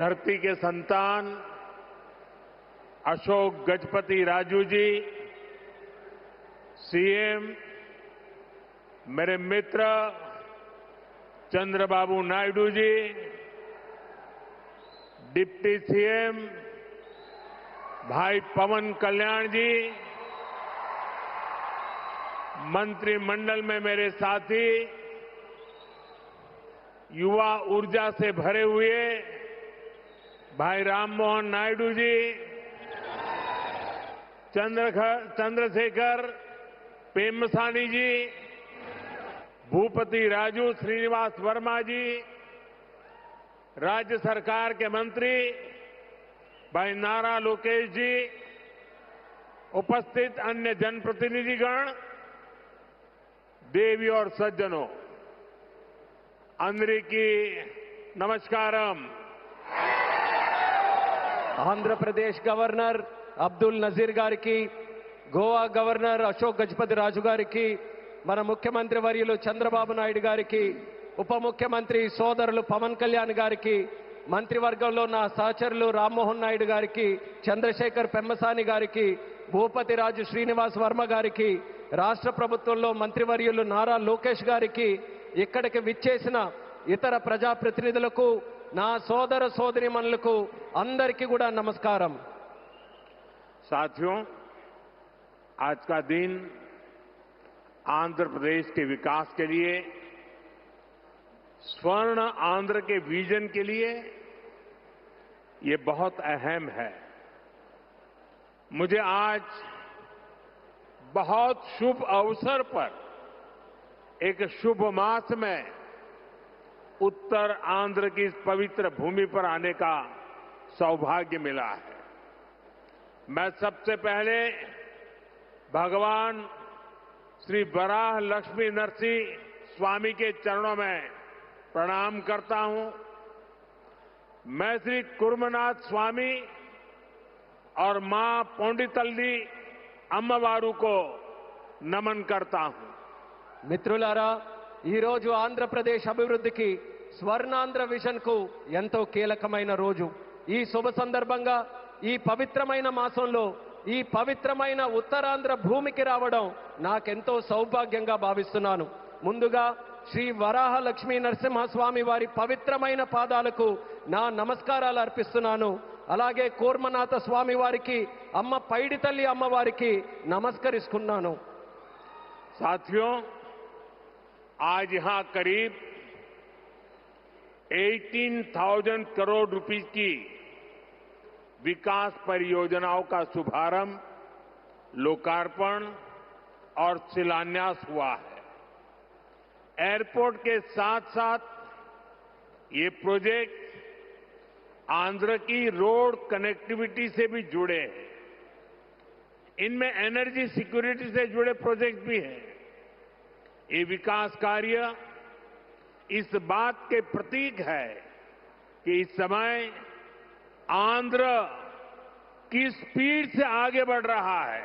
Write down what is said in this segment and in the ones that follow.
धरती के संतान अशोक गजपति राजू जी, सीएम मेरे मित्र चंद्रबाबू नायडू जी, डिप्टी सीएम भाई पवन कल्याण जी, मंत्रिमंडल में मेरे साथी, युवा ऊर्जा से भरे हुए भाई राममोहन नायडू जी, चंद्रशेखर पेम्मसानी जी, भूपति राजू श्रीनिवास वर्मा जी, राज्य सरकार के मंत्री भाई नारा लोकेश जी, उपस्थित अन्य जनप्रतिनिधिगण, देवी और सज्जनों, अंदरिकी नमस्कारम। ఆంధ్రప్రదేశ్ గవర్నర్ అబ్దుల్ నజీర్ గారికి, గోవా గవర్నర్ అశోక్ గజపతి రాజు గారికి, మన ముఖ్యమంత్రి వర్యులు చంద్రబాబు నాయుడు గారికి, ఉప ముఖ్యమంత్రి సోదరులు పవన్ కళ్యాణ్ గారికి, మంత్రివర్గంలో నా సహచరులు రామ్మోహన్ నాయుడు గారికి, చంద్రశేఖర్ పెమ్మసాని గారికి, భూపతి రాజు శ్రీనివాస్ వర్మ గారికి, రాష్ట్ర ప్రభుత్వంలో మంత్రివర్యులు నారా లోకేష్ గారికి, ఇక్కడికి విచ్చేసిన ఇతర ప్రజాప్రతినిధులకు, నా సోదర సోదరీమణులకు అందరికీ కూడా నమస్కారం। साथियों, आज का दिन आंध्र प्रदेश के विकास के लिए, स्वर्ण आंध्र के विजन के लिए ये बहुत अहम है। मुझे आज बहुत शुभ अवसर पर एक शुभ मास में उत्तर आंध्र की इस पवित्र भूमि पर आने का सौभाग्य मिला है। मैं सबसे पहले भगवान श्री वराह लक्ष्मी नरसिंह स्वामी के चरणों में प्रणाम करता हूं। मैं श्री कुर्मनाथ स्वामी और मां पोंडितल्ली अम्मवारू को नमन करता हूं। మిత్రులారా, ఈ రోజు ఆంధ్రప్రదేశ్ అభివృద్ధికి స్వర్ణాంధ్ర విజన్ కు ఎంతో కీలకమైన రోజు। ఈ శుభ సందర్భంగా ఈ పవిత్రమైన మాసంలో ఈ పవిత్రమైన ఉత్తరాంధ్ర భూమికి రావడం నాకెంతో సౌభాగ్యంగా భావిస్తున్నాను। ముందుగా శ్రీ వరాహ లక్ష్మీ నరసింహస్వామి వారి పవిత్రమైన పాదాలకు నా నమస్కారాలు అర్పిస్తున్నాను। అలాగే కూర్మనాథ స్వామి వారికి, అమ్మ పైడితల్లి అమ్మవారికి నమస్కరిస్తున్నాను। साथियों, आज यहां करीब 18,000 करोड़ रुपए की विकास परियोजनाओं का शुभारंभ, लोकार्पण और शिलान्यास हुआ है। एयरपोर्ट के साथ साथ ये प्रोजेक्ट आंध्र की रोड कनेक्टिविटी से भी जुड़े हैं। इनमें एनर्जी सिक्योरिटी से जुड़े प्रोजेक्ट भी हैं। ये विकास कार्य इस बात के प्रतीक है कि इस समय आंध्र की स्पीड से आगे बढ़ रहा है।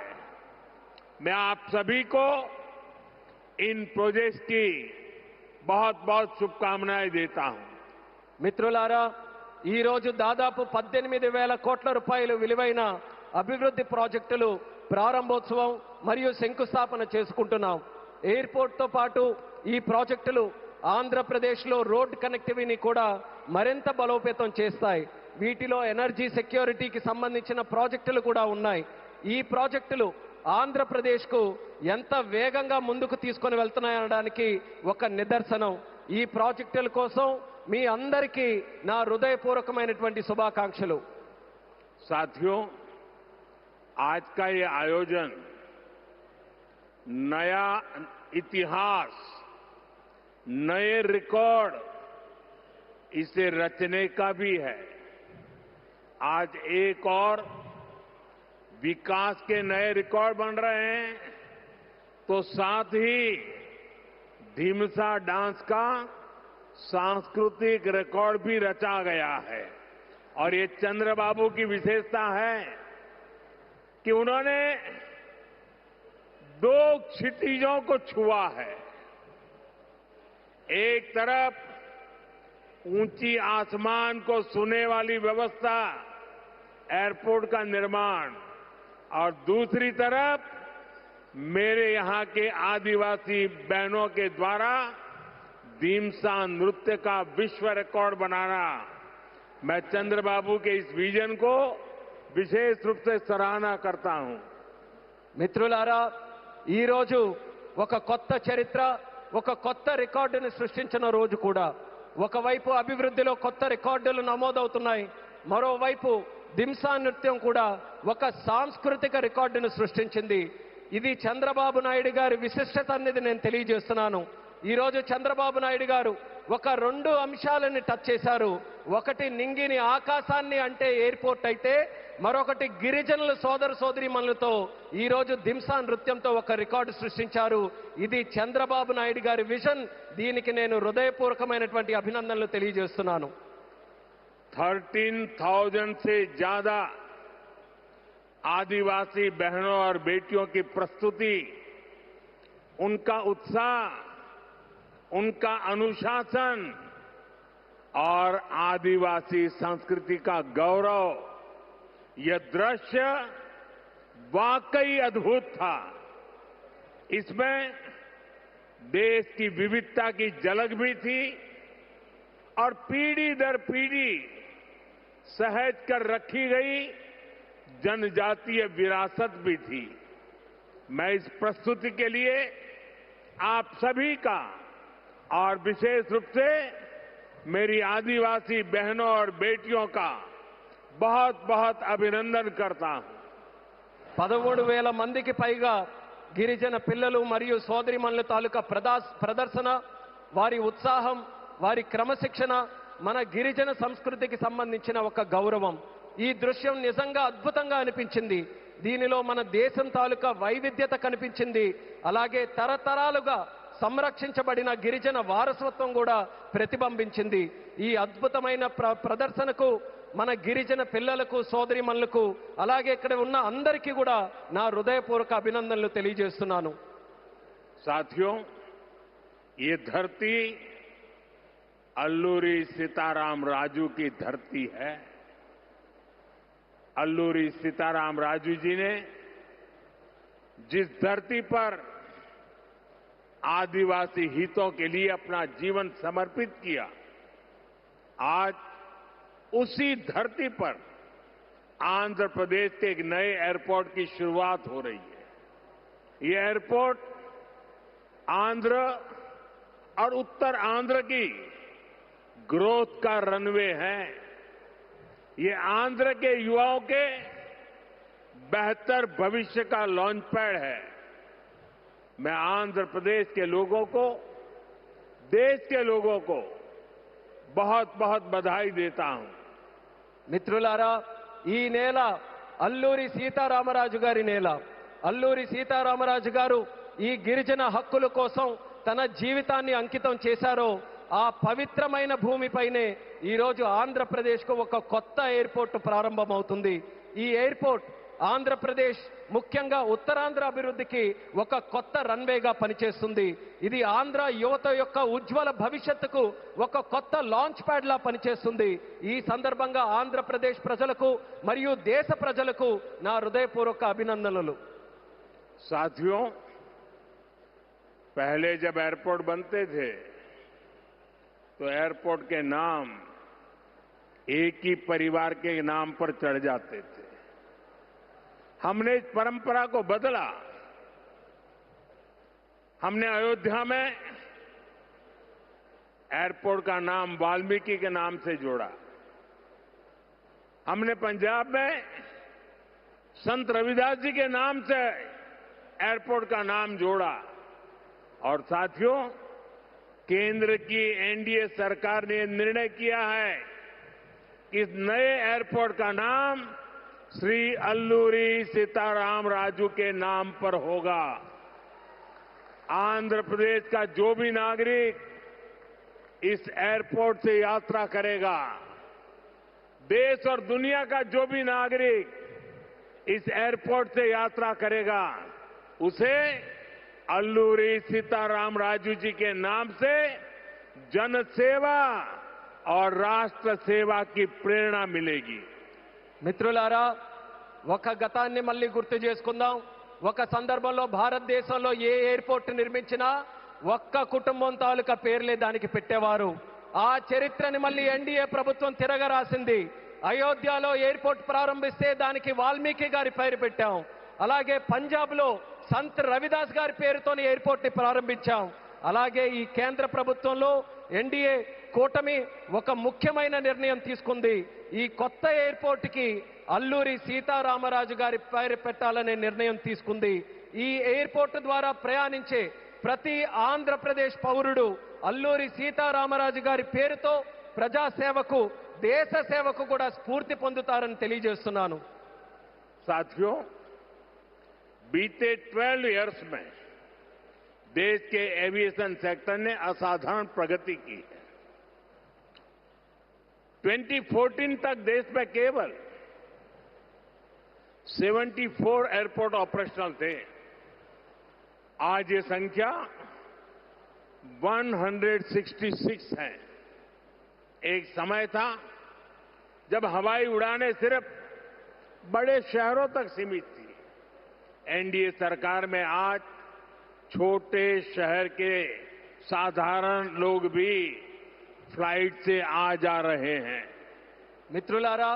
मैं आप सभी को इन प्रोजेक्ट्स की बहुत बहुत शुभकामनाएं देता हूं। మిత్రులారా, ఈ రోజు దాదాపు 18,000 కోట్ల రూపాయలు విలువైన అభివృద్ధి ప్రాజెక్టులు ప్రారంభోత్సవం మరియు శంకుస్థాపన చేసుకుంటున్నాం। ఎయిర్పోర్ట్తో పాటు ఈ ప్రాజెక్టులు ఆంధ్రప్రదేశ్లో రోడ్ కనెక్టివిటీని కూడా మరింత బలోపేతం చేస్తాయి। వీటిలో ఎనర్జీ సెక్యూరిటీకి సంబంధించిన ప్రాజెక్టులు కూడా ఉన్నాయి। ఈ ప్రాజెక్టులు ఆంధ్రప్రదేశ్కు ఎంత వేగంగా ముందుకు తీసుకొని వెళ్తున్నాయనడానికి ఒక నిదర్శనం। ఈ ప్రాజెక్టుల కోసం మీ అందరికీ నా హృదయపూర్వకమైనటువంటి శుభాకాంక్షలు। साथियों, आज का ये आयोजन नया इतिहास, नए रिकॉर्ड इसे रचने का भी है। आज एक और विकास के नए रिकॉर्ड बन रहे हैं, तो साथ ही ढीमसा डांस का सांस्कृतिक रिकॉर्ड भी रचा गया है। और ये चंद्रबाबू की विशेषता है कि उन्होंने 2 क्षितिजों को छुआ है। एक तरफ ऊंची आसमान को छूने वाली व्यवस्था, एयरपोर्ट का निर्माण, और दूसरी तरफ मेरे यहां के आदिवासी बहनों के द्वारा दीमसा नृत्य का विश्व रिकॉर्ड बनाना, मैं चंद्रबाबू के इस विजन को विशेष रूप से सराहना करता हूं। మిత్రులారా, ఈ రోజు ఒక కొత్త చరిత్ర, ఒక కొత్త రికార్డుని సృష్టించిన రోజు కూడా. ఒకవైపు అభివృద్ధిలో కొత్త రికార్డులు నమోదవుతున్నాయి, మరోవైపు దింసా నృత్యం కూడా ఒక సాంస్కృతిక రికార్డును సృష్టించింది. ఇది చంద్రబాబు నాయుడు గారి విశిష్టత అనేది నేను తెలియజేస్తున్నాను. ఈ రోజు చంద్రబాబు నాయుడు గారు ఒక రెండు అంశాలని టచ్ చేశారు. ఒకటి నింగిని ఆకాశాన్ని అంటే ఎయిర్పోర్ట్ అయితే, మరొకటి గిరిజనుల సోదర సోదరీమణులతో ఈ రోజు దింసా నృత్యంతో ఒక రికార్డు సృష్టించారు. ఇది చంద్రబాబు నాయుడు గారి విజన్. దీనికి నేను హృదయపూర్వకమైనటువంటి అభినందనలు తెలియజేస్తున్నాను. 13,000 से ज्यादा आदिवासी बहनों और बेटियों की प्रस्तुति, उनका उत्साह, उनका अनुशासन और आदिवासी संस्कृति का गौरव, यह दृश्य वाकई अद्भुत था। इसमें देश की विविधता की झलक भी थी और पीढ़ी दर पीढ़ी सहेज कर रखी गई जनजातीय विरासत भी थी। मैं इस प्रस्तुति के लिए आप सभी का और विशेष रूप से मेरी आदिवासी बहनों और बेटियों का बहुत बहुत अभिनंदन करता हूं. 13,000 మందికి పైగా గిరిజన పిల్లలు మరియు సోదరిమణుల తాలూకా ప్రదర్శన, వారి ఉత్సాహం, వారి క్రమశిక్షణ మన గిరిజన సంస్కృతికి సంబంధించిన ఒక గౌరవం. ఈ దృశ్యం నిజంగా అద్భుతంగా అనిపించింది. దీనిలో మన దేశం తాలూకా వైవిధ్యత కనిపించింది. అలాగే తరతరాలుగా సంరక్షించబడిన గిరిజన వారసత్వం కూడా ప్రతిబింబించింది. ఈ అద్భుతమైన ప్రదర్శనకు మన గిరిజన పిల్లలకు, సోదరిమణులకు, అలాగే ఇక్కడ ఉన్న అందరికీ కూడా నా హృదయపూర్వక అభినందనలు తెలియజేస్తున్నాను. साथियों, ये धरती अल्लूरी सीताराम राजू की धरती है. अल्लूरी सीताराम राजू जी ने जिस धरती पर आदिवासी हितों के लिए अपना जीवन समर्पित किया, आज उसी धरती पर आंध्र प्रदेश के एक नए एयरपोर्ट की शुरुआत हो रही है. ये एयरपोर्ट आंध्र और उत्तर आंध्र की ग्रोथ का रनवे है. ये आंध्र के युवाओं के बेहतर भविष्य का लॉन्च पैड है. मैं आंध्र प्रदेश के लोगों को, देश के लोगों को बहुत बहुत बधाई देता हूं. మిత్రులారా, ఈ నేల అల్లూరి సీతారామరాజు గారి నేల. అల్లూరి సీతారామరాజు గారు ఈ గిరిజన హక్కుల కోసం తన జీవితాన్ని అంకితం చేశారో ఆ పవిత్రమైన భూమిపైనే ఈరోజు ఆంధ్రప్రదేశ్కు ఒక కొత్త ఎయిర్పోర్ట్ ప్రారంభమవుతుంది. ఈ ఎయిర్పోర్ట్ ఆంధ్రప్రదేశ్, ముఖ్యంగా ఉత్తరాంధ్ర అభివృద్ధికి ఒక కొత్త రన్వేగా పనిచేస్తుంది. ఇది ఆంధ్ర యువత యొక్క ఉజ్వల భవిష్యత్తుకు ఒక కొత్త లాంచ్ ప్యాడ్ లా పనిచేస్తుంది. ఈ సందర్భంగా ఆంధ్రప్రదేశ్ ప్రజలకు మరియు దేశ ప్రజలకు నా హృదయపూర్వక అభినందనలు. साथियों, पहले जब एयरपोर्ट बनते थे तो एयरपोर्ट के नाम एक ही परिवार के नाम पर चढ़ जाते थे. हमने इस परंपरा को बदला. हमने अयोध्या में एयरपोर्ट का नाम वाल्मीकि के नाम से जोड़ा. हमने पंजाब में संत रविदास जी के नाम से एयरपोर्ट का नाम जोड़ा. और साथियों, केंद्र की एनडीए सरकार ने निर्णय किया है कि इस नए एयरपोर्ट का नाम श्री अल्लूरी सीताराम राजू के नाम पर होगा. आंध्र प्रदेश का जो भी नागरिक इस एयरपोर्ट से यात्रा करेगा, देश और दुनिया का जो भी नागरिक इस एयरपोर्ट से यात्रा करेगा, उसे अल्लूरी सीताराम राजू जी के नाम से जनसेवा और राष्ट्र सेवा की प्रेरणा मिलेगी। మిత్రులారా, ఒక గతాన్ని మళ్ళీ గుర్తు చేసుకుందాం. ఒక సందర్భంలో భారతదేశంలో ఏ ఎయిర్పోర్ట్ నిర్మించినా ఒక్క కుటుంబం తాలూకా పేర్లే దానికి పెట్టేవారు. ఆ చరిత్రని మళ్ళీ ఎన్డీఏ ప్రభుత్వం తిరగరాసింది. అయోధ్యలో ఎయిర్పోర్ట్ ప్రారంభిస్తే దానికి వాల్మీకి గారి పేరు పెట్టాం. అలాగే పంజాబ్ లో సంత్ రవిదాస్ గారి పేరుతోని ఎయిర్పోర్ట్ ని ప్రారంభించాం. అలాగే ఈ కేంద్ర ప్రభుత్వంలో ఎన్డీఏ కూటమి ఒక ముఖ్యమైన నిర్ణయం తీసుకుంది. ఈ కొత్త ఎయిర్పోర్ట్ కి అల్లూరి సీతారామరాజు గారి పేరు పెట్టాలనే నిర్ణయం తీసుకుంది. ఈ ఎయిర్పోర్ట్ ద్వారా ప్రయాణించే ప్రతి ఆంధ్రప్రదేశ్ పౌరుడు అల్లూరి సీతారామరాజు గారి పేరుతో ప్రజాసేవకు, దేశ సేవకు కూడా స్ఫూర్తి పొందుతారని తెలియజేస్తున్నాను. साथियों, बीते 12 इयर्स में देश के एविएशन सेक्टर ने असाधारण प्रगति की है। 2014 तक देश में केवल 74 एयरपोर्ट ऑपरेशनल थे। आज ये संख्या 166 है। एक समय था जब हवाई उड़ानें सिर्फ बड़े शहरों तक सीमित थी। एनडीए सरकार में आज छोटे शहर के साधारण लोग भी फ्लाइट से आ जा रहे हैं। మిత్రులారా,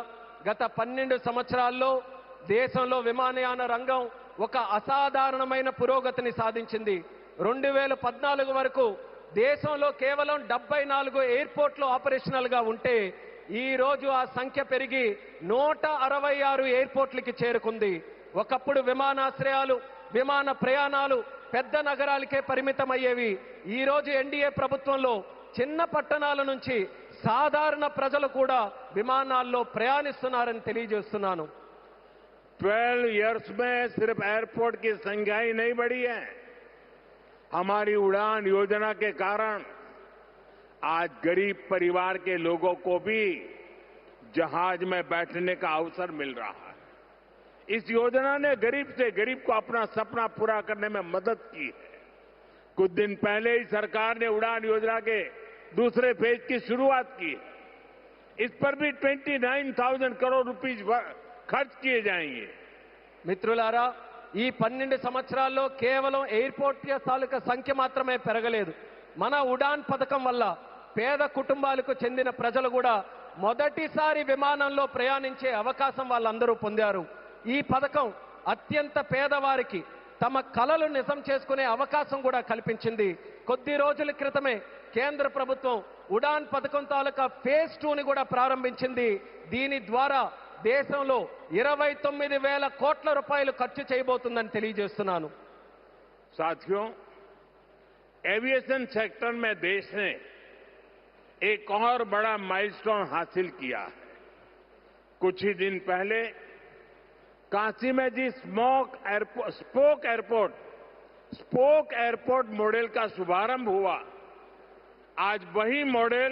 గత 12 సంవత్సరాల్లో దేశంలో విమానయాన రంగం ఒక అసాధారణమైన పురోగతిని సాధించింది. 2014 వరకు దేశంలో కేవలం 74 ఎయిర్పోర్ట్లు ఆపరేషనల్ గా ఉంటే ఈ రోజు ఆ సంఖ్య పెరిగి 166 ఎయిర్పోర్ట్లకి చేరుకుంది. ఒకప్పుడు విమానాశ్రయాలు, విమాన ప్రయాణాలు పెద్ద నగరాలకే పరిమితమయ్యేవి. ఈ రోజు ఎన్డీఏ ప్రభుత్వంలో చిన్న పట్టణాల నుంచి సాధారణ ప్రజలు కూడా విమానాల్లో ప్రయాణిస్తున్నారని తెలియజేస్తున్నాను. 12 इयर्स में सिर्फ एयरपोर्ट की संख्या ही नहीं बढ़ी है। हमारी उड़ान योजना के कारण आज गरीब परिवार के लोगों को भी जहाज में बैठने का अवसर मिल रहा है। इस योजना ने गरीब से गरीब को अपना सपना पूरा करने में मदद की है। कुछ दिन पहले ही सरकार ने उड़ान योजना के दूसरे फेज की शुरुआत की है। इस पर भी 29,000 करोड़ रुपीज खर्च किए जाएंगे। మిత్రులారా, ఈ 12 సంవత్సరాల్లో కేవలం ఎయిర్పోర్ట్ తాలూకా సంఖ్య మాత్రమే పెరగలేదు. మన ఉడాన్ పథకం వల్ల పేద కుటుంబాలకు చెందిన ప్రజలు కూడా మొదటిసారి విమానంలో ప్రయాణించే అవకాశం వాళ్ళందరూ పొందారు. ఈ పథకం అత్యంత పేదవారికి తమ కలలు నిజం చేసుకునే అవకాశం కూడా కల్పించింది. కొద్ది రోజుల క్రితమే కేంద్ర ప్రభుత్వం ఉడాన్ పథకం తాలూకా ఫేజ్ 2ని కూడా ప్రారంభించింది. దీని ద్వారా దేశంలో 29,000 కోట్ల రూపాయలు ఖర్చు చేయబోతుందని తెలియజేస్తున్నాను. साथियों, एविएशन सेक्टर में देश ने एक और बड़ा माइलस्टोन हासिल किया है। कुछ ही दिन पहले काशी में जी स्पोक एयरपोर्ट मॉडल का शुभारंभ हुआ। आज वही मॉडल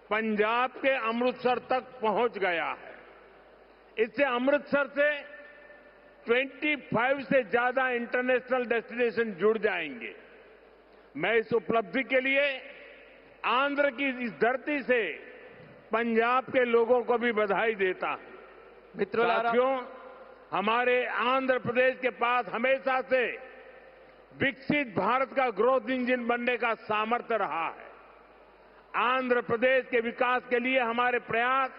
पंजाब के अमृतसर तक पहुंच गया है। इससे अमृतसर से 25 से ज्यादा इंटरनेशनल डेस्टिनेशन जुड़ जाएंगे। मैं इस उपलब्धि के लिए आंध्र की इस धरती से पंजाब के लोगों को भी बधाई देता हूं। साथियों, हमारे आंध्र प्रदेश के पास हमेशा से विकसित भारत का ग्रोथ इंजन बनने का सामर्थ्य रहा है। आंध्र प्रदेश के विकास के लिए हमारे प्रयास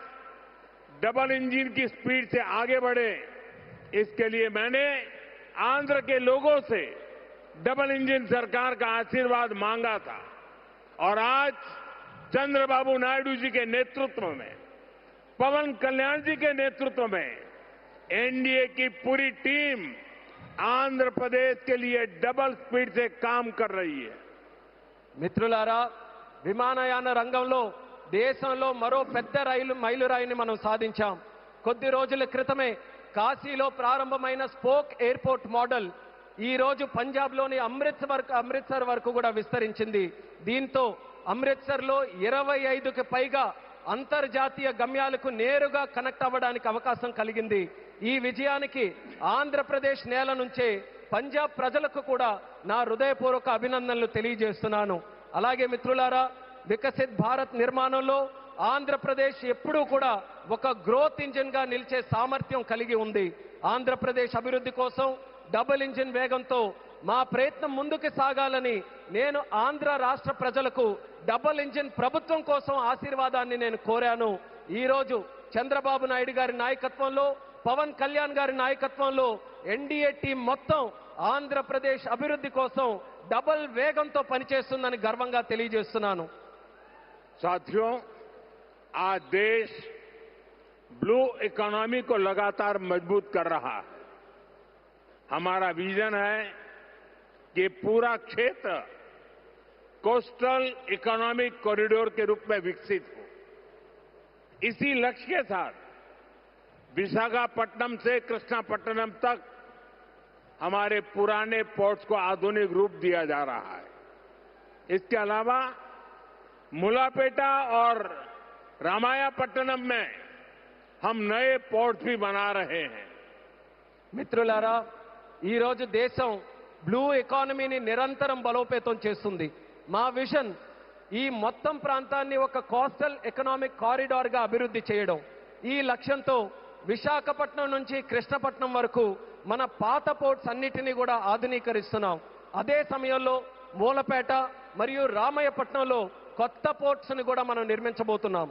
डबल इंजन की स्पीड से आगे बढ़े। इसके लिए मैंने आंध्र के लोगों से डबल इंजन सरकार का आशीर्वाद मांगा था और आज चंद्रबाबू नायडू जी के नेतृत्व में, पवन कल्याण जी के नेतृत्व में एनडीए की पूरी टीम आंध्र प्रदेश के लिए डबल स्पीड से काम कर रही है। మిత్రులారా, విమానయాన రంగంలో దేశంలో మరో పెద్ద మైలురాయిని మనం సాధించాం. కొద్ది రోజుల క్రితమే కాశీలో ప్రారంభమైన స్పోక్ ఎయిర్పోర్ట్ మోడల్ ఈ రోజు పంజాబ్లోని అమృత్సర్ వరకు కూడా విస్తరించింది. దీంతో అమృత్సర్లో 25కి పైగా అంతర్జాతీయ గమ్యాలకు నేరుగా కనెక్ట్ అవ్వడానికి అవకాశం కలిగింది. ఈ విజయానికి ఆంధ్రప్రదేశ్ నేల నుంచే పంజాబ్ ప్రజలకు కూడా నా హృదయపూర్వక అభినందనలు తెలియజేస్తున్నాను. అలాగే మిత్రులారా, వికసిత్ భారత్ నిర్మాణంలో ఆంధ్రప్రదేశ్ ఎప్పుడూ కూడా ఒక గ్రోత్ ఇంజిన్ గా నిలిచే సామర్థ్యం కలిగి ఉంది. ఆంధ్రప్రదేశ్ అభివృద్ధి కోసం డబుల్ ఇంజిన్ వేగంతో మా ప్రయత్నం ముందుకు సాగాలని నేను ఆంధ్ర రాష్ట్ర ప్రజలకు డబుల్ ఇంజిన్ ప్రభుత్వం కోసం ఆశీర్వాదాన్ని నేను కోరాను. ఈ రోజు చంద్రబాబు నాయుడు గారి నాయకత్వంలో, పవన్ కళ్యాణ్ గారి నాయకత్వంలో ఎన్డీఏ టీం మొత్తం ఆంధ్రప్రదేశ్ అభివృద్ధి కోసం డబుల్ వేగంతో పనిచేస్తుందని గర్వంగా తెలియజేస్తున్నాను. साथियों, आज देश ब्लू इकोनॉमी को लगातार मजबूत कर रहा है. हमारा विजन है कि पूरा क्षेत्र कोस्टल इकोनॉमिक कॉरिडोर के रूप में विकसित हो. इसी लक्ष्य के साथ विशाखापट्टनम से कृष्णापट्टनम तक हमारे पुराने पोर्ट्स को आधुनिक रूप दिया जा रहा है. इसके अलावा मुलापेटा और रामायापट्टनम में हम नए पोर्ट्स भी बना रहे हैं. మిత్రులారా, ఈ రోజు దేశం బ్లూ ఎకానమీని నిరంతరం బలోపేతం చేస్తుంది. మా విజన్ ఈ మొత్తం ప్రాంతాన్ని ఒక కోస్టల్ ఎకనామిక్ కారిడార్ గా అభివృద్ధి చేయడం. ఈ లక్ష్యంతో విశాఖపట్నం నుంచి కృష్ణపట్నం వరకు మన పాత పోర్ట్స్ అన్నిటినీ కూడా ఆధునీకరిస్తున్నాం. అదే సమయంలో మూలపేట మరియు రామయ్యపట్నంలో కొత్త పోర్ట్స్ ని కూడా మనం నిర్మించబోతున్నాం.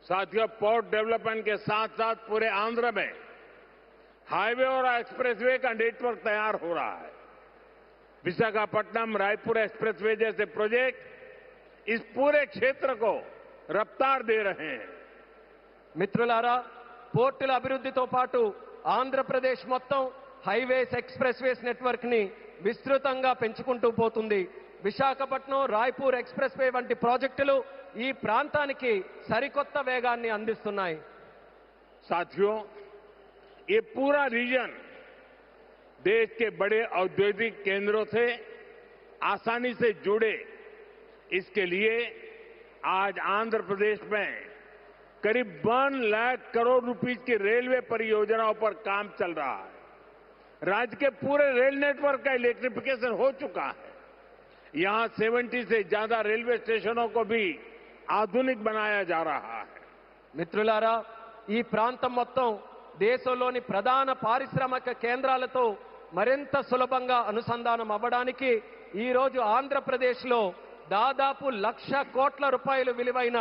साथियों, पोर्ट डेवलपमेंट के साथ साथ पूरे आंध्र में हाईवे और एक्सप्रेसवे का नेटवर्क तैयार हो रहा है. विशाखापट्टनम रायपुर एक्सप्रेसवे जैसे प्रोजेक्ट इस पूरे क्षेत्र को रफ्तार दे रहे हैं. మిత్రులారా, పోర్టుల అభివృద్ధితో పాటు ఆంధ్రప్రదేశ్ మొత్తం హైవేస్, ఎక్స్ప్రెస్వేస్ నెట్వర్క్ ని విస్తృతంగా పెంచుకుంటూ పోతుంది. విశాఖపట్నం రాయ్పూర్ ఎక్స్ప్రెస్ వే వంటి ప్రాజెక్టులు ఈ ప్రాంతానికి సరికొత్త వేగాన్ని అందిస్తున్నాయి. साथियों, ये पूरा रीजन देश के बड़े औद्योगिक केंद्रों से आसानी से जुड़े, इसके लिए आज आंध्र प्रदेश में करीब 1 लाख करोड़ रुपए की रेलवे परियोजनाओं पर काम चल रहा है. राज्य के पूरे रेल नेटवर्क का इलेक्ट्रिफिकेशन हो चुका है. यहां 70 से ज्यादा रेलवे स्टेशनों को भी आधुनिक बनाया जा रहा है. మిత్రులారా, ఈ ప్రాంతం మొత్తం దేశంలోని ప్రధాన పారిశ్రామిక కేంద్రాలతో మరింత సులభంగా అనుసంధానం అవ్వడానికి ఈ రోజు ఆంధ్రప్రదేశ్లో దాదాపు 1,00,000 కోట్ల రూపాయలు విలువైన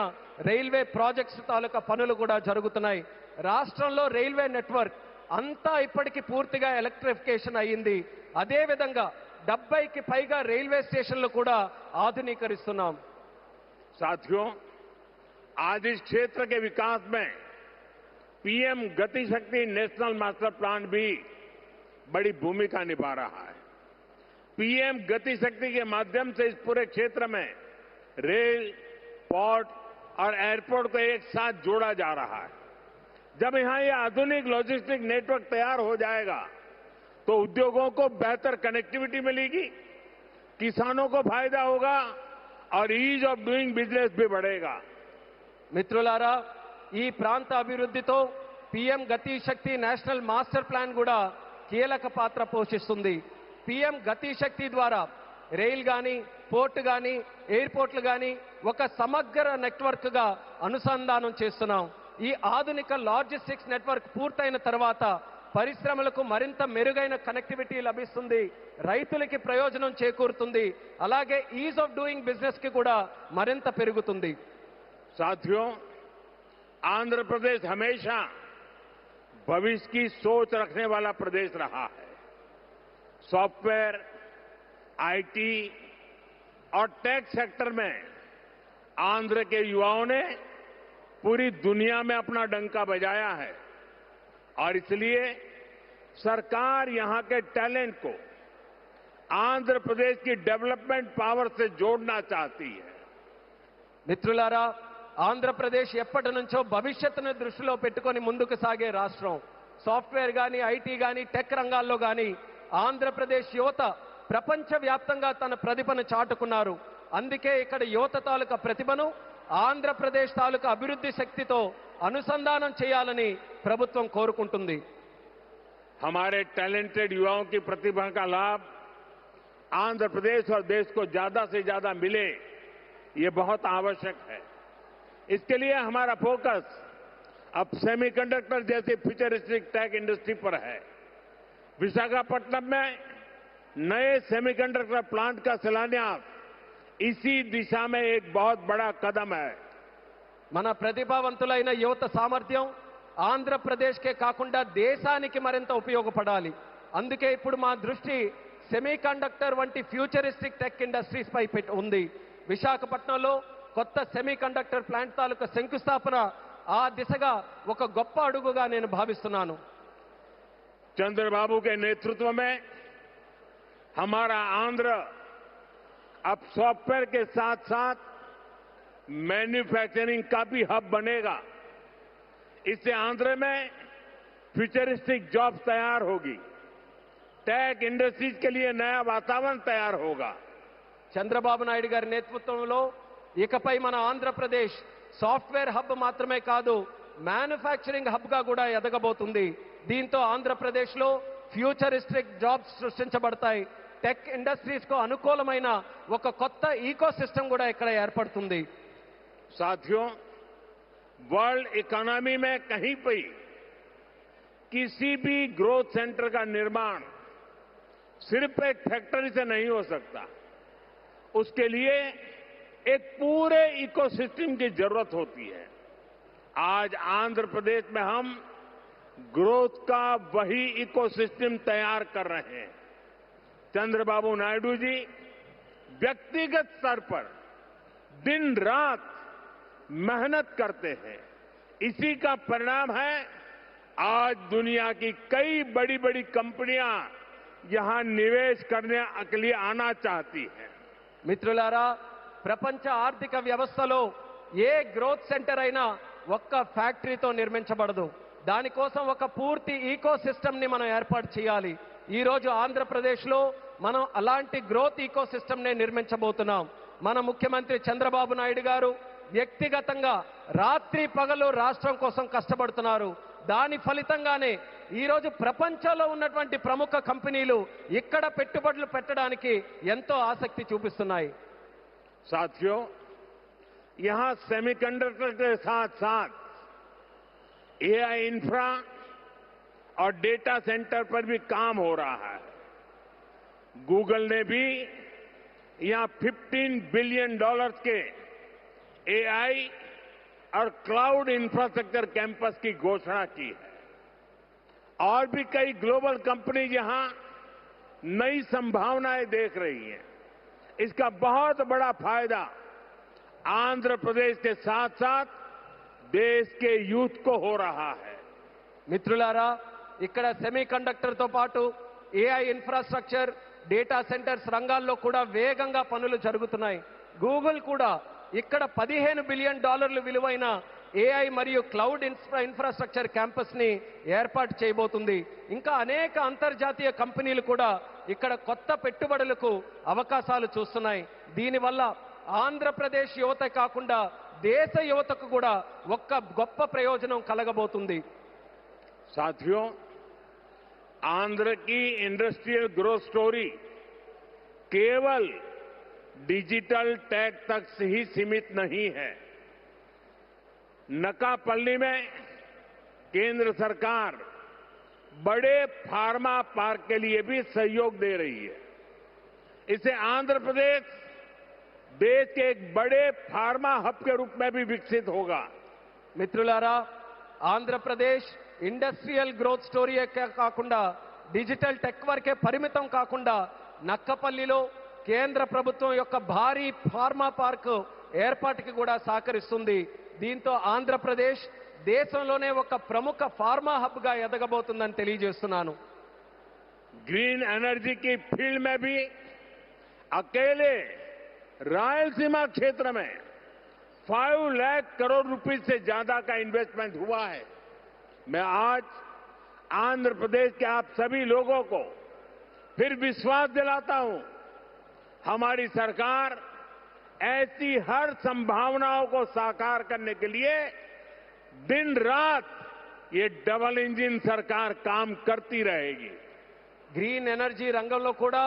రైల్వే ప్రాజెక్ట్స్ తాలూకా పనులు కూడా జరుగుతున్నాయి. రాష్ట్రంలో రైల్వే నెట్వర్క్ అంతా ఇప్పటికీ పూర్తిగా ఎలక్ట్రిఫికేషన్ అయ్యింది. అదేవిధంగా 70కి పైగా రైల్వే స్టేషన్లు కూడా ఆధునీకరిస్తున్నాం. साथियों, आज इस क्षेत्र के विकास में पीएम गति शक्ति नेशनल मास्टर प्लान भी बड़ी भूमिका निभा रहा है. पीएम गति शक्ति के माध्यम से इस पूरे क्षेत्र में रेल, पोर्ट और एयरपोर्ट को एक साथ जोड़ा जा रहा है. जब यहां ये आधुनिक लॉजिस्टिक नेटवर्क तैयार हो जाएगा तो उद्योगों को बेहतर कनेक्टिविटी मिलेगी, किसानों को फायदा होगा और ईज ऑफ डूइंग बिजनेस भी बढ़ेगा. మిత్రులారా, ఈ ప్రాంత అభివృద్ధితో పీఎం గతి శక్తి నేషనల్ మాస్టర్ ప్లాన్ కూడా కీలక పాత్ర పోషిస్తుంది. పీఎం గతి శక్తి ద్వారా రైల్ గాని, పోర్ట్ గాని, ఎయిర్పోర్ట్లు గాని ఒక సమగ్ర నెట్వర్క్ గా అనుసంధానం చేస్తున్నాం. ఈ ఆధునిక లాజిస్టిక్స్ నెట్వర్క్ పూర్తయిన తర్వాత పరిశ్రమలకు మరింత మెరుగైన కనెక్టివిటీ లభిస్తుంది, రైతులకి ప్రయోజనం చేకూరుతుంది, అలాగే ఈజ్ ఆఫ్ డూయింగ్ బిజినెస్ కి కూడా మరింత పెరుగుతుంది. साथियों, आंध्र प्रदेश हमेशा भविष्य की सोच रखने वाला प्रदेश रहा है. सॉफ्टवेयर, आईटी और टेक सेक्टर में आंध्र के युवाओं ने पूरी दुनिया में अपना डंका बजाया है और इसलिए सरकार यहां के टैलेंट को आंध्र प्रदेश की डेवलपमेंट पावर से जोड़ना चाहती है. మిత్రులారా, ఆంధ్రప్రదేశ్ ఎప్పటి నుంచో భవిష్యత్తును దృష్టిలో పెట్టుకొని ముందుకు సాగే రాష్ట్రం. సాఫ్ట్వేర్ గాని, ఐటీ గాని, టెక్ రంగాల్లో గాని ఆంధ్రప్రదేశ్ యువత ప్రపంచవ్యాప్తంగా తన ప్రతిభను చాటుకున్నారు. అందుకే ఇక్కడ యువత తాలూకా ప్రతిభను ఆంధ్రప్రదేశ్ తాలూకా అభివృద్ధి శక్తితో అనుసంధానం చేయాలని ప్రభుత్వం కోరుకుంటుంది. हमारे टैलेंटेड युवाओं की प्रतिभा का लाभ आंध्र प्रदेश और देश को ज्यादा से ज्यादा मिले, ये बहुत आवश्यक है। इसके लिए हमारा फोकस अब सेमीकंडक्टर जैसी फ्यूचरिस्टिक टेक इंडस्ट्री पर है। विशाखापट्टनम में नए सेमीकंडक्टर प्लांट का शिलान्यास इसी दिशा में एक बहुत बड़ा कदम है। మన ప్రతిభావంతులైన యువత సామర్థ్యం ఆంధ్రప్రదేశ్కే కాకుండా దేశానికి మరింత ఉపయోగపడాలి. అందుకే ఇప్పుడు మా దృష్టి సెమీకండక్టర్ వంటి ఫ్యూచరిస్టిక్ టెక్ ఇండస్ట్రీస్ పై ఉంది. విశాఖపట్నంలో కొత్త సెమీకండక్టర్ ప్లాంట్ తాలూకా శంకుస్థాపన ఆ దిశగా ఒక గొప్ప అడుగుగా నేను భావిస్తున్నాను. चंद्रबाबू के नेतृत्व में हमारा आंध्र अब सॉफ्टवेयर के साथ साथ मैन्युफैक्चरिंग का भी हब बनेगा। इससे आंध्र में फ्यूचरिस्टिक जॉब्स तैयार होगी, टेक इंडस्ट्रीज के लिए नया वातावरण तैयार होगा। చంద్రబాబు నాయుడు గారి నేతృత్వంలో ఇకపై మన ఆంధ్రప్రదేశ్ సాఫ్ట్వేర్ హబ్ మాత్రమే కాదు, మ్యానుఫ్యాక్చరింగ్ హబ్ గా కూడా ఎదగబోతుంది. దీంతో ఆంధ్రప్రదేశ్లో ఫ్యూచరిస్టిక్ జాబ్స్ సృష్టించబడతాయి. టెక్ ఇండస్ట్రీస్ కు అనుకూలమైన ఒక కొత్త ఈకో సిస్టమ్ కూడా ఇక్కడ ఏర్పడుతుంది. साथियों, वर्ल्ड इकोनॉमी में कहीं भी किसी भी ग्रोथ सेंटर का निर्माण सिर्फ एक फैक्ट्री से नहीं हो सकता। उसके लिए एक पूरे इकोसिस्टम की जरूरत होती है। आज आंध्र प्रदेश में हम ग्रोथ का वही इकोसिस्टम तैयार कर रहे हैं। चंद्रबाबू नायडू जी व्यक्तिगत स्तर पर दिन रात मेहनत करते हैं। इसी का परिणाम है आज दुनिया की कई बड़ी बड़ी कंपनियां यहां निवेश करने के लिए आना चाहती हैं। మిత్రులారా, ప్రపంచ ఆర్థిక వ్యవస్థలో ఏ గ్రోత్ సెంటర్ అయినా ఒక్క ఫ్యాక్టరీతో నిర్మించబడదు. దానికోసం ఒక పూర్తి ఈకో సిస్టమ్ ని మనం ఏర్పాటు చేయాలి. ఈ రోజు ఆంధ్రప్రదేశ్లో మనం అలాంటి గ్రోత్ ఈకో సిస్టమ్ ని నిర్మించబోతున్నాం. మన ముఖ్యమంత్రి చంద్రబాబు నాయుడు గారు వ్యక్తిగతంగా రాత్రి పగలు రాష్ట్రం కోసం కష్టపడుతున్నారు. దాని ఫలితంగానే ఈ రోజు ప్రపంచంలో ఉన్నటువంటి ప్రముఖ కంపెనీలు ఇక్కడ పెట్టుబడులు పెట్టడానికి ఎంతో ఆసక్తి చూపిస్తున్నాయి. साथियों, यहां सेमीकंडक्टर के साथ साथ एआई इंफ्रा और डेटा सेंटर पर भी काम हो रहा है। गूगल ने भी यहां $15 बिलियन के एआई और क्लाउड इंफ्रास्ट्रक्चर कैंपस की घोषणा की है। और भी कई ग्लोबल कंपनी यहां नई संभावनाएं देख रही हैं। इसका बहुत बड़ा फायदा आंध्र प्रदेश के साथ साथ देश के यूथ को हो रहा है। మిత్రులారా, ఇక్కడ సెమీకండక్టర్ తో పాటు ఏఐ ఇన్ఫ్రాస్ట్రక్చర్, డేటా సెంటర్స్ రంగాల్లో కూడా వేగంగా పనులు జరుగుతున్నాయి. గూగుల్ కూడా ఇక్కడ $15 బిలియన్ విలువైన ఏఐ మరియు క్లౌడ్ ఇన్ఫ్రాస్ట్రక్చర్ క్యాంపస్ ని ఏర్పాటు చేయబోతుంది. ఇంకా అనేక అంతర్జాతీయ కంపెనీలు కూడా ఇక్కడ కొత్త పెట్టుబడులకు అవకాశాలు చూస్తున్నాయి. దీనివల్ల ఆంధ్రప్రదేశ్ యువత కాకుండా దేశ యువతకు కూడా ఒక్క గొప్ప ప్రయోజనం కలగబోతుంది. साथियों, आंध्र की इंडस्ट्रियल ग्रोथ स्टोरी केवल डिजिटल टेक तक से ही सीमित नहीं है। नकापल्ली में केंद्र सरकार बड़े फार्मा पार्क के लिए भी सहयोग दे रही है। इससे आंध्र प्रदेश देश के एक बड़े फार्मा हब के रूप में भी विकसित होगा। మిత్రులారా, ఆంధ్రప్రదేశ్ ఇండస్ట్రియల్ గ్రోత్ స్టోరీ కాకుండా డిజిటల్ టెక్ వరకే పరిమితం కాకుండా నక్కపల్లిలో కేంద్ర ప్రభుత్వం యొక్క భారీ ఫార్మా పార్క్ ఏర్పాటుకి కూడా సహకరిస్తుంది. దీంతో ఆంధ్రప్రదేశ్ దేశంలోనే ఒక ప్రముఖ ఫార్మా హబ్ గా ఎదగబోతుందని తెలియజేస్తున్నాను. ग्रीन एनर्जी की फील्ड में भी अकेले रायलसीमा क्षेत्र में 5 लाख करोड़ रुपए से ज्यादा का इन्वेस्टमेंट हुआ है। मैं आज आंध्र प्रदेश के आप सभी लोगों को फिर विश्वास दिलाता हूं, हमारी सरकार ऐसी हर संभावनाओं को साकार करने के लिए दिन रात ये डबल इंजन सरकार काम करती रहेगी। గ్రీన్ ఎనర్జీ రంగంలో కూడా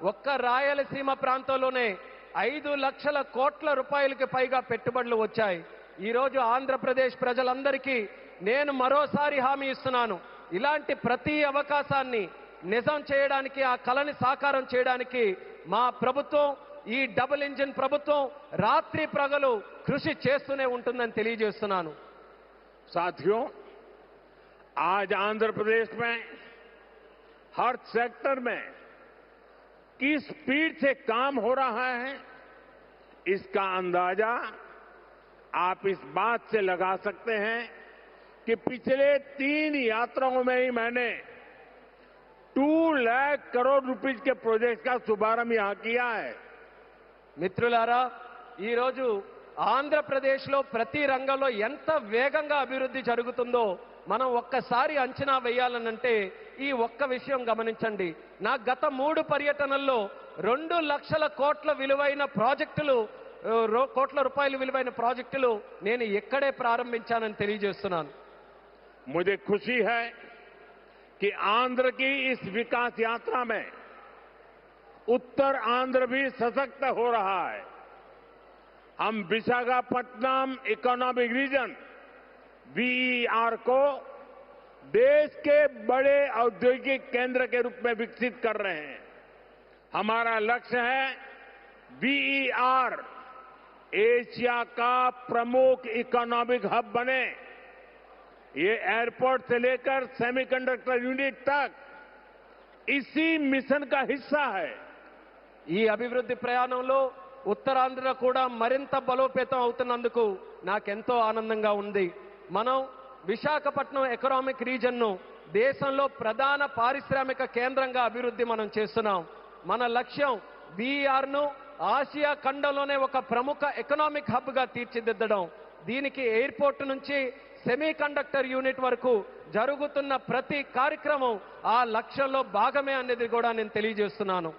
ఒక్క రాయలసీమ ప్రాంతంలోనే 5 లక్షల కోట్ల రూపాయలకి పైగా పెట్టుబడులు వచ్చాయి. ఈరోజు ఆంధ్రప్రదేశ్ ప్రజలందరికీ నేను మరోసారి హామీ ఇస్తున్నాను, ఇలాంటి ప్రతి అవకాశాన్ని నిజం చేయడానికి, ఆ కలని సాకారం చేయడానికి మా ప్రభుత్వం, ఈ డబుల్ ఇంజిన్ ప్రభుత్వం రాత్రి ప్రగలు కృషి చేస్తూనే ఉంటుందని తెలియజేస్తున్నాను. साथियों, आज आंध्र प्रदेश में हर सेक्टर में किस स्पीड से काम हो रहा है, इसका अंदाजा आप इस बात से लगा सकते हैं कि पिछले 3 यात्राओं में ही मैंने 2 लाख करोड़ रुपीस के प्रोजेक्ट का शुभारंभ यहां किया है. మిత్రులారా, ఈరోజు ఆంధ్రప్రదేశ్లో ప్రతి రంగంలో ఎంత వేగంగా అభివృద్ధి జరుగుతుందో మనం ఒక్కసారి అంచనా వేయాలనంటే ఈ ఒక్క విషయం గమనించండి. నా గత 3 పర్యటనల్లో 2 లక్షల కోట్ల విలువైన ప్రాజెక్టులు, కోట్ల రూపాయల విలువైన ప్రాజెక్టులు నేను ఇక్కడే ప్రారంభించానని తెలియజేస్తున్నాను. मुझे खुशी है कि आंध्र की इस विकास यात्रा में उत्तर आंध्र भी सशक्त हो रहा है. हम विशाखापट्टनम इकोनॉमिक रीजन वीईआर को देश के बड़े औद्योगिक केंद्र के रूप में विकसित कर रहे हैं. हमारा लक्ष्य है वीईआर एशिया का प्रमुख इकोनॉमिक हब बने. ये एयरपोर्ट से लेकर सेमीकंडक्टर यूनिट तक इसी मिशन का हिस्सा है. ఈ అభివృద్ధి ప్రయాణంలో ఉత్తరాంధ్ర కూడా మరింత బలోపేతం అవుతున్నందుకు నాకెంతో ఆనందంగా ఉంది. మనం విశాఖపట్నం ఎకనామిక్ రీజన్ను దేశంలో ప్రధాన పారిశ్రామిక కేంద్రంగా అభివృద్ధి మనం చేస్తున్నాం. మన లక్ష్యం వీఆర్ను ఆసియా ఖండంలోనే ఒక ప్రముఖ ఎకనామిక్ హబ్గా తీర్చిదిద్దడం. దీనికి ఎయిర్పోర్ట్ నుంచి సెమీ కండక్టర్ యూనిట్ వరకు జరుగుతున్న ప్రతి కార్యక్రమం ఆ లక్ష్యంలో భాగమే అనేది కూడా నేను తెలియజేస్తున్నాను.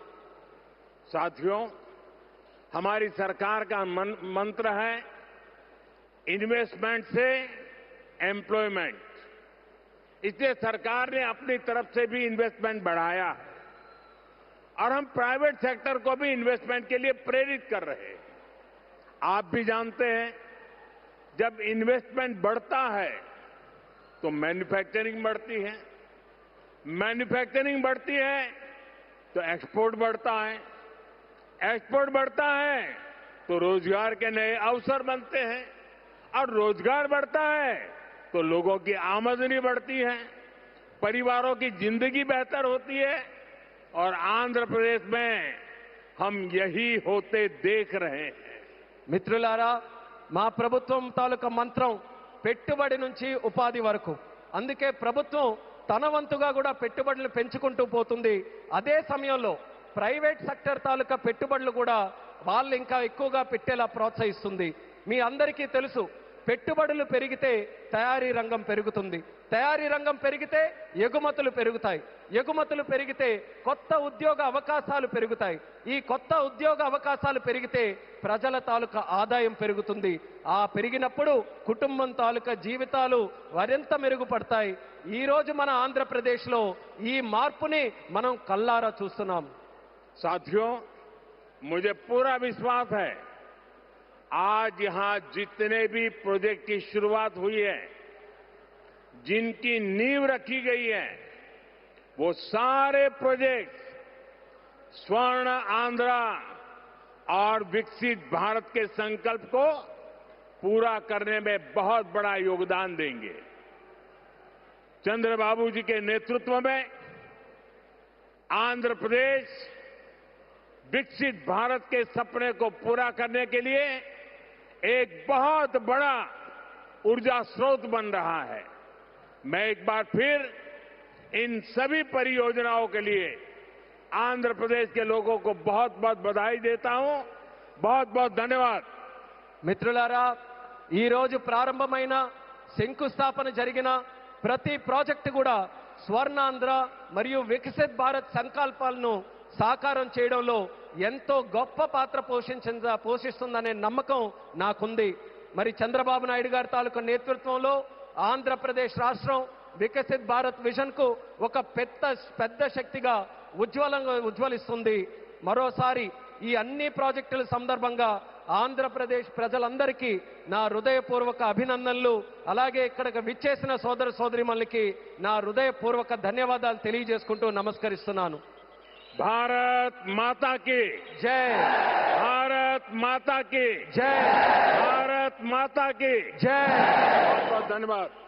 साथियों, हमारी सरकार का मंत्र है इन्वेस्टमेंट से एम्प्लॉयमेंट. इसलिए सरकार ने अपनी तरफ से भी इन्वेस्टमेंट बढ़ाया है और हम प्राइवेट सेक्टर को भी इन्वेस्टमेंट के लिए प्रेरित कर रहे हैं. आप भी जानते हैं, जब इन्वेस्टमेंट बढ़ता है तो मैन्युफैक्चरिंग बढ़ती है, मैन्युफैक्चरिंग बढ़ती है तो एक्सपोर्ट बढ़ता है, एक्सपोर्ट बढ़ता है तो रोजगार के नए अवसर बनते हैं और रोजगार बढ़ता है तो लोगों की आमदनी बढ़ती है, परिवारों की जिंदगी बेहतर होती है और आंध्र प्रदेश में हम यही होते देख रहे हैं. మిత్రులారా, మా ప్రభుత్వం తాలూకా మంత్రం పెట్టుబడి నుంచి ఉపాధి వరకు. అందుకే ప్రభుత్వం తన వంతుగా కూడా పెట్టుబడులు పెంచుకుంటూ పోతుంది. అదే సమయంలో ప్రైవేట్ సెక్టర్ తాలూకా పెట్టుబడులు కూడా వాళ్ళు ఇంకా ఎక్కువగా పెట్టేలా ప్రోత్సహిస్తుంది. మీ అందరికీ తెలుసు, పెట్టుబడులు పెరిగితే తయారీ రంగం పెరుగుతుంది, తయారీ రంగం పెరిగితే ఎగుమతులు పెరుగుతాయి, ఎగుమతులు పెరిగితే కొత్త ఉద్యోగ అవకాశాలు పెరుగుతాయి, ఈ కొత్త ఉద్యోగ అవకాశాలు పెరిగితే ప్రజల తాలూకా ఆదాయం పెరుగుతుంది. ఆ పెరిగినప్పుడు కుటుంబం తాలూకా జీవితాలు మరింత మెరుగుపడతాయి. ఈ రోజు మన ఆంధ్రప్రదేశ్లో ఈ మార్పుని మనం కల్లారా చూస్తున్నాం. साथियों, मुझे पूरा विश्वास है आज यहां जितने भी प्रोजेक्ट की शुरुआत हुई है, जिनकी नींव रखी गई है, वो सारे प्रोजेक्ट स्वर्ण आंध्रा और विकसित भारत के संकल्प को पूरा करने में बहुत बड़ा योगदान देंगे. चंद्रबाबू जी के नेतृत्व में आंध्र प्रदेश विकसित भारत के सपने को पूरा करने के लिए एक बहुत बड़ा ऊर्जा स्रोत बन रहा है. मैं एक बार फिर इन सभी परियोजनाओं के लिए आंध्र प्रदेश के लोगों को बहुत बहुत बधाई देता हूं. बहुत बहुत धन्यवाद. మిత్రులారా, ఈ రోజు ప్రారంభమైన శంకుస్థాపన జరిగిన ప్రతి ప్రాజెక్టు కూడా స్వర్ణాంధ్ర మరియు వికసిత్ భారత్ సంకల్పాలను సాకారం చేయడంలో ఎంతో గొప్ప పాత్ర పోషిస్తుందనే నమ్మకం నాకుంది. మరి చంద్రబాబు నాయుడు గారి తాలూకు నేతృత్వంలో ఆంధ్రప్రదేశ్ రాష్ట్రం వికసిత్ భారత్ విజన్ కు ఒక పెద్ద శక్తిగా ఉజ్వలిస్తుంది. మరోసారి ఈ అన్ని ప్రాజెక్టుల సందర్భంగా ఆంధ్రప్రదేశ్ ప్రజలందరికీ నా హృదయపూర్వక అభినందనలు, అలాగే ఇక్కడికి విచ్చేసిన సోదర సోదరిమణులకి నా హృదయపూర్వక ధన్యవాదాలు తెలియజేసుకుంటూ నమస్కరిస్తున్నాను. भारत माता की జై, भारत माता की జై, भारत माता की జై. बहुत बहुत धन्यवाद.